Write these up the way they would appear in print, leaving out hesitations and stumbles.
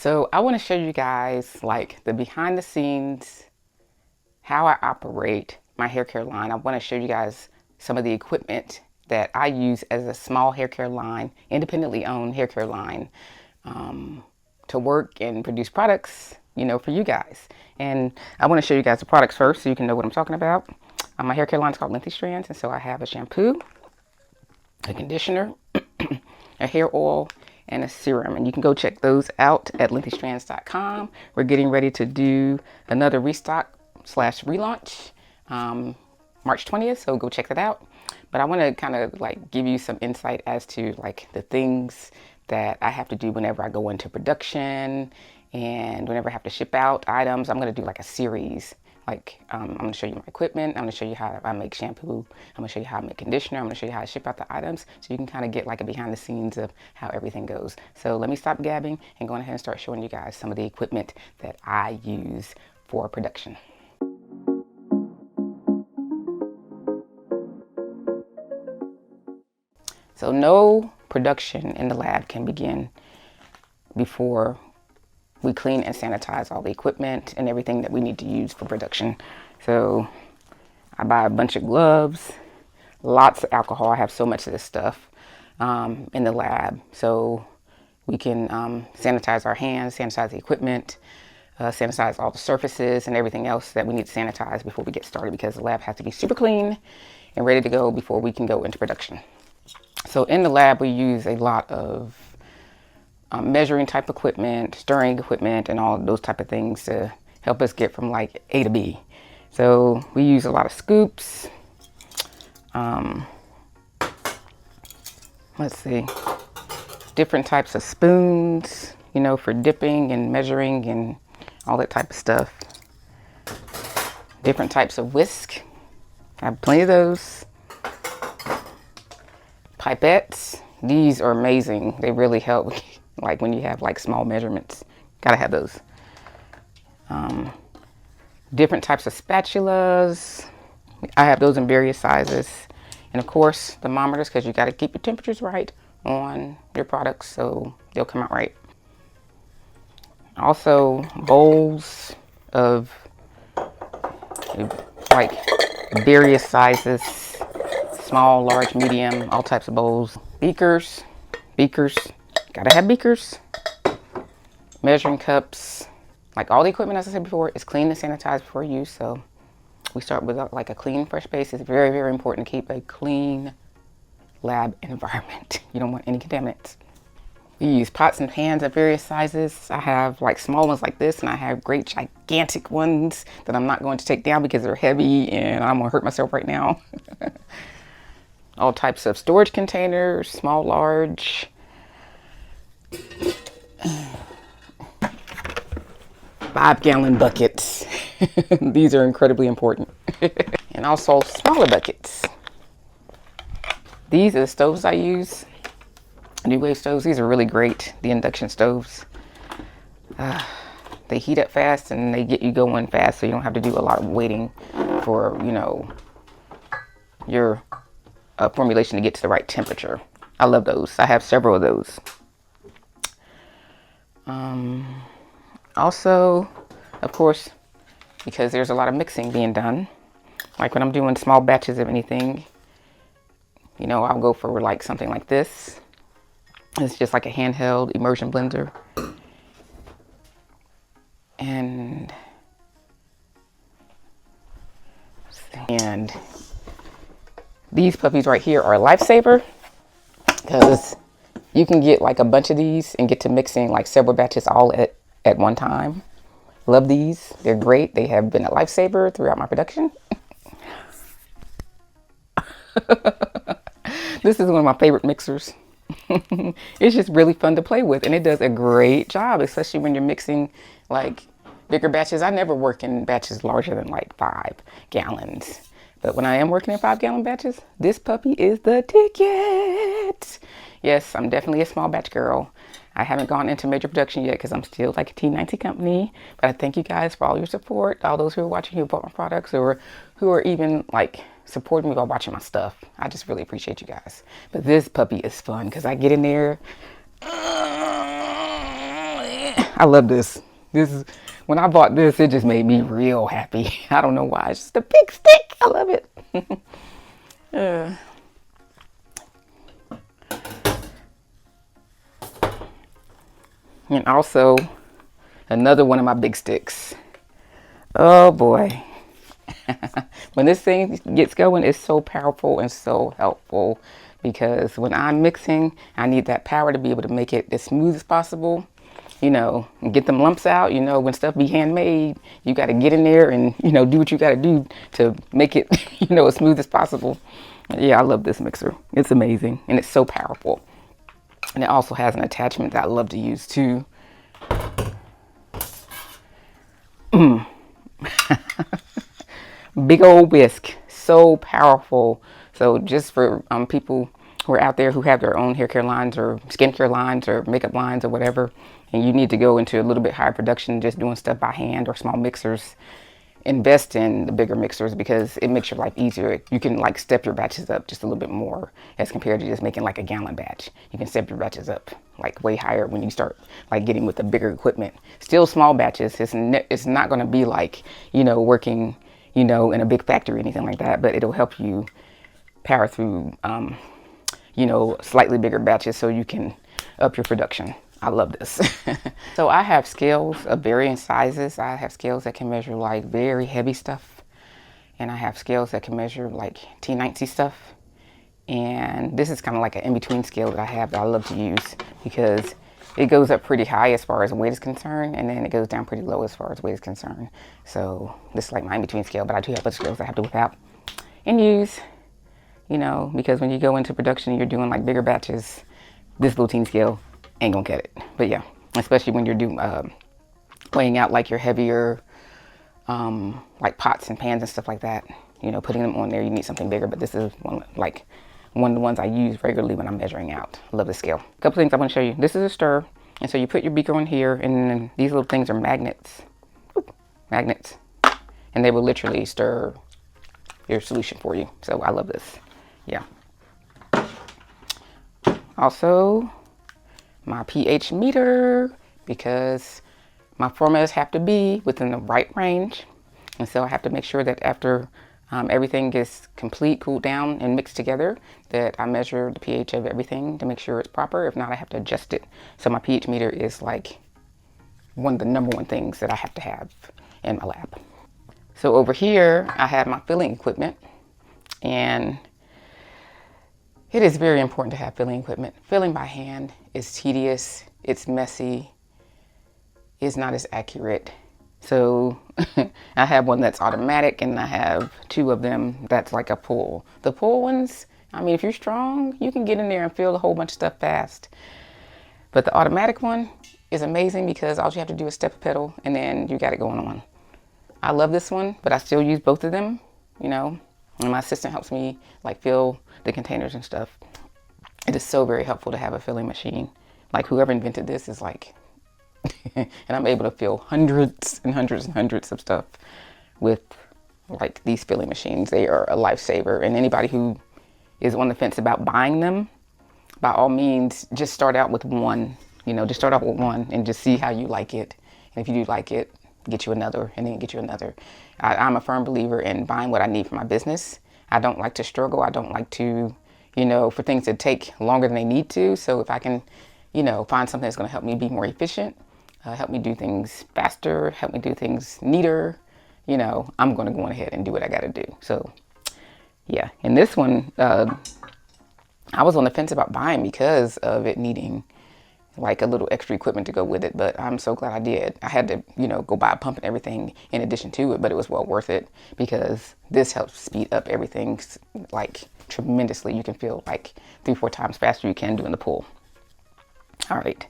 So I want to show you guys like the behind the scenes, how I operate my hair care line. I want to show you guys some of the equipment that I use as a small hair care line, independently owned hair care line, to work and produce products, for you guys. And I want to show you guys the products first so you can know what I'm talking about. My hair care line is called Lengthy Strands, and so I have a shampoo, a conditioner, a hair oil, and a serum. And you can go check those out at lengthystrands.com. We're getting ready to do another restock slash relaunch March 20th, so go check that out. But I want to kind of like give you some insight as to like the things that I have to do whenever I go into production and whenever I have to ship out items. I'm going to do like a series. I'm going to show you my equipment. I'm going to show you how I make shampoo. I'm going to show you how I make conditioner. I'm going to show you how I ship out the items so you can kind of get like a behind the scenes of how everything goes. So let me stop gabbing and go ahead and start showing you guys some of the equipment that I use for production. So no production in the lab can begin before we clean and sanitize all the equipment and everything that we need to use for production. So I buy a bunch of gloves, lots of alcohol. I have so much of this stuff in the lab. So we can sanitize our hands, sanitize the equipment, sanitize all the surfaces and everything else that we need to sanitize before we get started, because the lab has to be super clean and ready to go before we can go into production. So in the lab, we use a lot of measuring type equipment, stirring equipment, and all those type of things to help us get from like A to B. So we use a lot of scoops. Let's see, different types of spoons, for dipping and measuring and all that type of stuff. Different types of whisk. I have plenty of those. Pipettes. These are amazing. They really help. Like when you have like small measurements, gotta have those. Different types of spatulas. I have those in various sizes. And of course, thermometers, because you gotta keep your temperatures right on your products so they'll come out right. Also, bowls of like various sizes, small, large, medium, all types of bowls. Beakers, gotta have beakers. Measuring cups, like all the equipment, as I said before, is clean and sanitized before use. So we start with like a clean, fresh base. It's very, very important to keep a clean lab environment. You don't want any contaminants. We use pots and pans of various sizes. I have like small ones like this, and I have great gigantic ones that I'm not going to take down because they're heavy and I'm gonna hurt myself right now. All types of storage containers, small, large. 5-gallon buckets. These are incredibly important. And also smaller buckets. These are the stoves I use. New wave stoves. These are really great. The induction stoves. They heat up fast and they get you going fast, so you don't have to do a lot of waiting for, your formulation to get to the right temperature. I love those. I have several of those. Also, of course, because there's a lot of mixing being done, like when I'm doing small batches of anything, I'll go for like something like this. It's just like a handheld immersion blender. And these puppies right here are a lifesaver, because you can get like a bunch of these and get to mixing like several batches all at one time. Love these. They're great. They have been a lifesaver throughout my production. This is one of my favorite mixers. It's just really fun to play with, and it does a great job, especially when you're mixing like bigger batches. I never work in batches larger than like 5 gallons. But when I am working in 5-gallon batches, this puppy is the ticket. Yes, I'm definitely a small batch girl. I haven't gone into major production yet because I'm still like a T90 company. But I thank you guys for all your support. All those who are watching who bought my products, or who are even like supporting me while watching my stuff. I just really appreciate you guys. But this puppy is fun because I get in there. I love this. This is, when I bought this, it just made me real happy. I don't know why. It's just a big stick. I love it. uh, and also, another one of my big sticks. Oh boy. When this thing gets going, it's so powerful and so helpful, because when I'm mixing, I need that power to be able to make it as smooth as possible, you know, and get them lumps out. You know, when stuff be handmade, you got to get in there and, you know, do what you got to do to make it, you know, as smooth as possible. Yeah, I love this mixer. It's amazing, and it's so powerful. And it also has an attachment that I love to use too. Big old whisk, so powerful. So just for people who are out there who have their own hair care lines or skincare lines or makeup lines or whatever, and you need to go into a little bit higher production, just doing stuff by hand or small mixers, invest in the bigger mixers, because it makes your life easier. You can like step your batches up just a little bit more as compared to just making like a gallon batch. You can step your batches up like way higher when you start like getting with the bigger equipment. Still small batches. It's not going to be like, you know, working, you know, in a big factory or anything like that, but it'll help you power through, you know, slightly bigger batches so you can up your production. I love this. So I have scales of varying sizes. I have scales that can measure like very heavy stuff, and I have scales that can measure like T90 stuff. And this is kind of like an in-between scale that I have that I love to use, because it goes up pretty high as far as weight is concerned, and then it goes down pretty low as far as weight is concerned. So this is like my in-between scale, but I do have other scales I have to whip out and use, you know, because when you go into production, you're doing like bigger batches, this little teeny scale ain't gonna get it. But yeah, especially when you're doing weighing out like your heavier like pots and pans and stuff like that, you know, putting them on there, you need something bigger. But this is one of the ones I use regularly when I'm measuring out. I love the scale. A couple things I want to show you. This is a stir, and so you put your beaker on here, and then these little things are magnets. Oop, magnets, and they will literally stir your solution for you. So I love this. Yeah. Also, my pH meter, because my formulas have to be within the right range, and so I have to make sure that after everything gets complete, cooled down, and mixed together, that I measure the pH of everything to make sure it's proper. If not, I have to adjust it. So my pH meter is like one of the number one things that I have to have in my lab. So over here, I have my filling equipment, and it is very important to have filling equipment. Filling by hand is tedious, it's messy, it's not as accurate. So I have one that's automatic, and I have two of them that's like a pull. The pull ones, I mean, if you're strong, you can get in there and fill a whole bunch of stuff fast. But the automatic one is amazing, because all you have to do is step a pedal and then you got it going on. I love this one, but I still use both of them, you know, and my assistant helps me like fill the containers and stuff. It is so very helpful to have a filling machine. Like whoever invented this is like, and I'm able to fill hundreds and hundreds and hundreds of stuff with like these filling machines. They are a lifesaver. And anybody who is on the fence about buying them, by all means, just start out with one, you know, just start out with one and just see how you like it. And if you do like it, get you another, and then get you another. I'm a firm believer in buying what I need for my business. I don't like to struggle. I don't like to, you know, for things to take longer than they need to. So if I can, you know, find something that's going to help me be more efficient, help me do things faster, help me do things neater, you know, I'm going to go on ahead and do what I got to do. So yeah, and this one, I was on the fence about buying because of it needing like a little extra equipment to go with it, but I'm so glad I did. I had to, you know, go buy a pump and everything in addition to it, but it was well worth it, because this helps speed up everything like tremendously. You can feel like 3-4 times faster you can doing the pull. All right,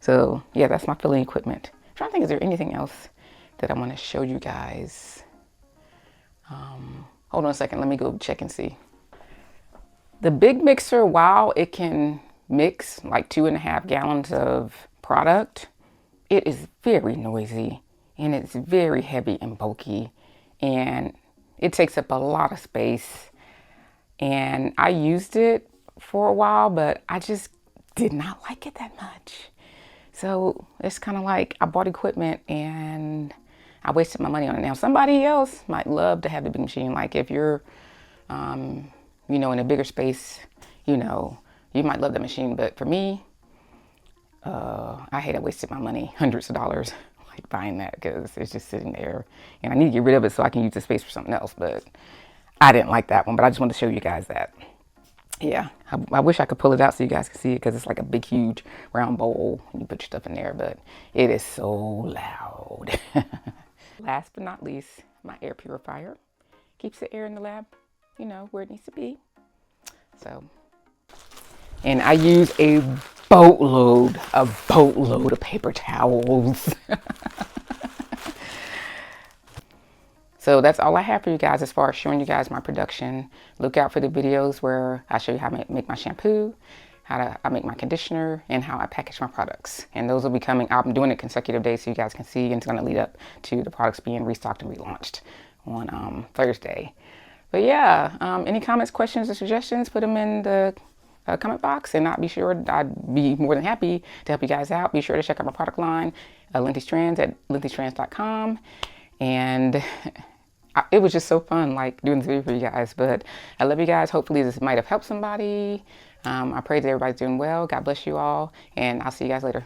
so yeah, that's my filling equipment. I'm trying to think, is there anything else that I want to show you guys? Hold on a second, let me go check and see. The big mixer, while it can mix like 2.5 gallons of product, it is very noisy, and it's very heavy and bulky, and it takes up a lot of space. And I used it for a while, but I just did not like it that much. So it's kind of like I bought equipment and I wasted my money on it. Now somebody else might love to have the big machine. Like if you're, you know, in a bigger space, you know, you might love the machine. But for me, I hate I wasted my money, hundreds of dollars, like buying that because it's just sitting there. And I need to get rid of it so I can use the space for something else. But I didn't like that one. But I just wanted to show you guys that. Yeah, I wish I could pull it out so you guys can see it because it's like a big, huge round bowl. You put your stuff in there, but it is so loud. Last but not least, my air purifier. Keeps the air in the lab, you know, where it needs to be. So, and I use a boatload of paper towels. So that's all I have for you guys as far as showing you guys my production. Look out for the videos where I show you how to make my shampoo, I make my conditioner, and how I package my products. And those will be coming out. I'm doing it consecutive days so you guys can see, and it's going to lead up to the products being restocked and relaunched on Thursday. But yeah, any comments, questions, or suggestions, put them in the comment box, and I'd be more than happy to help you guys out. Be sure to check out my product line, Lengthy Strands at lengthystrands.com. And it was just so fun, like doing this video for you guys. But I love you guys. Hopefully this might have helped somebody. I pray that everybody's doing well. God bless you all, and I'll see you guys later.